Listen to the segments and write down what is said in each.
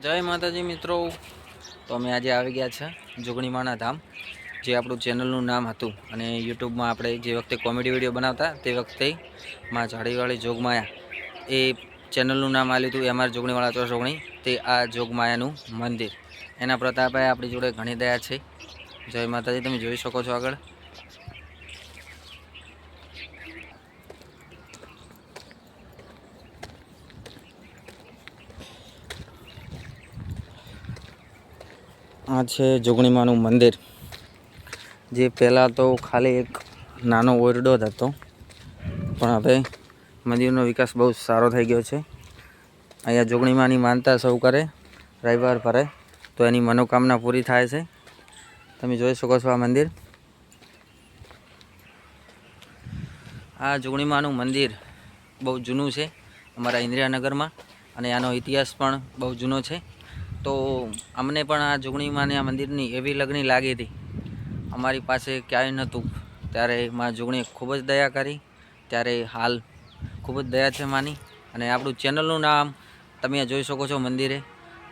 जय माताजी मित्रों। तो अमे आज આવી ગયા છે જોગણીમાના ધામ, જે આપણું ચેનલનું નામ હતું અને યુટ્યુબમાં આપણે જે વખતે કોમેડી વિડીયો બનાવતા તે વખતે માં જાડીવાળી જોગમાયા એ ચેનલનું નામ આલ્યું હતું એમઆર જોગણીવાળા ચોર જોગણી, તે આ જોગમાયાનું મંદિર એના પ્રતાપે આપણી જોડે ઘણી દયા છે। જય માતાજી, તમે જોઈ શકો છો આગળ। आ छे जोगणीमाનું मंदिर, जे पहला तो खाली एक नानो ओरडो ज हतो, पण हवे मंदिरनो विकास बहुत सारो थई गयो छे। अहींया जोगणीमानी मानता सौ करे रविवार भरे तो एनी मनोकामना पूरी थाय छे। तमे जोई शको छो आ मंदिर। आ जोगणीमाનું मंदिर बहुत जूनू छे अमारा इंदिरानगरमां, अने आनो इतिहास पण बहुत जूनो छे। तो अमने पण आ जोगणीमाने आ मंदिरनी एवी लगनी लागी थी, अमारी पासे क्यांय नहोतुं त्यारे मां जोगणीए खूब ज दया करी, त्यारे हाल खूब ज दया छे मानी। अने आपणुं चेनलनुं नाम तमे जोई शको छो मंदिरे,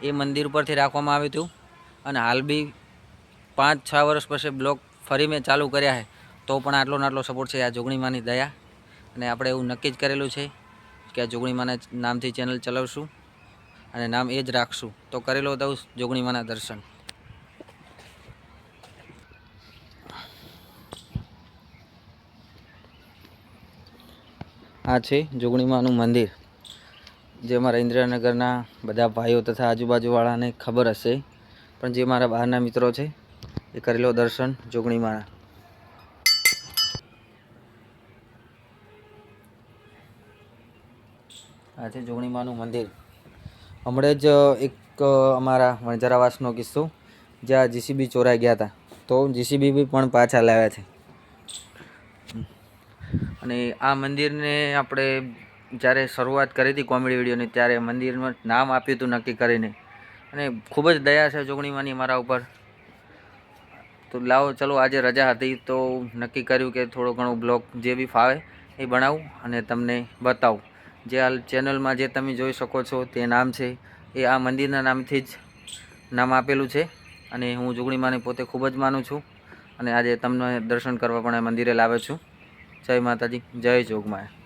ए मंदिर परथी राखवामां आव्युं हतुं। अने हाल बी 5-6 वर्ष पछी ब्लॉग फरी मैं चालू कर्या है, तो पण आटलो ने आटलो सपोर्ट छे आ जोगणीमानी दया। अने आपणे एवुं नक्की ज करेलुं छे के आ जोगणीमाना नामथी चेनल चलावशुं અને નામ એ જ રાખશું। તો કરેલો દઉં જોગણીમાના દર્શન। આ છે જોગણીમાનું મંદિર, જે અમારા ઇન્દ્રનગરના બધા ભાઈઓ તથા આજુબાજુવાળાને ખબર હશે, પણ જે મારા બહારના મિત્રો છે એ કરેલો દર્શન જોગણીમાના। આ છે જોગણીમાનું મંદિર। હમણાં જ એક અમારા વણઝારાવાસનો કિસ્સો, જ્યાં જીસીબી ચોરાઈ ગયા હતા, તો જીસીબી બી પણ પાછા લાવ્યા છે। અને આ મંદિરને આપણે જ્યારે શરૂઆત કરી હતી કોમેડી વિડીયોની, ત્યારે મંદિરનું નામ આપ્યું હતું નક્કી કરીને, અને ખૂબ જ દયા છે જોગણીમાની મારા ઉપર। તો લાવો ચલો, આજે રજા હતી તો નક્કી કર્યું કે થોડો ઘણો બ્લોગ જે બી ફાવે એ બનાવું અને તમને બતાવું। જે હાલ ચેનલમાં જે તમે જોઈ શકો છો તે નામ છે એ આ મંદિરના નામથી જ નામ આપેલું છે। અને હું જોગણીમાને પોતે ખૂબ જ માનું છું, અને આજે તમને દર્શન કરવા પણ આ મંદિરે લાવ્યો છું। જય માતાજી, જય જોગમાયા।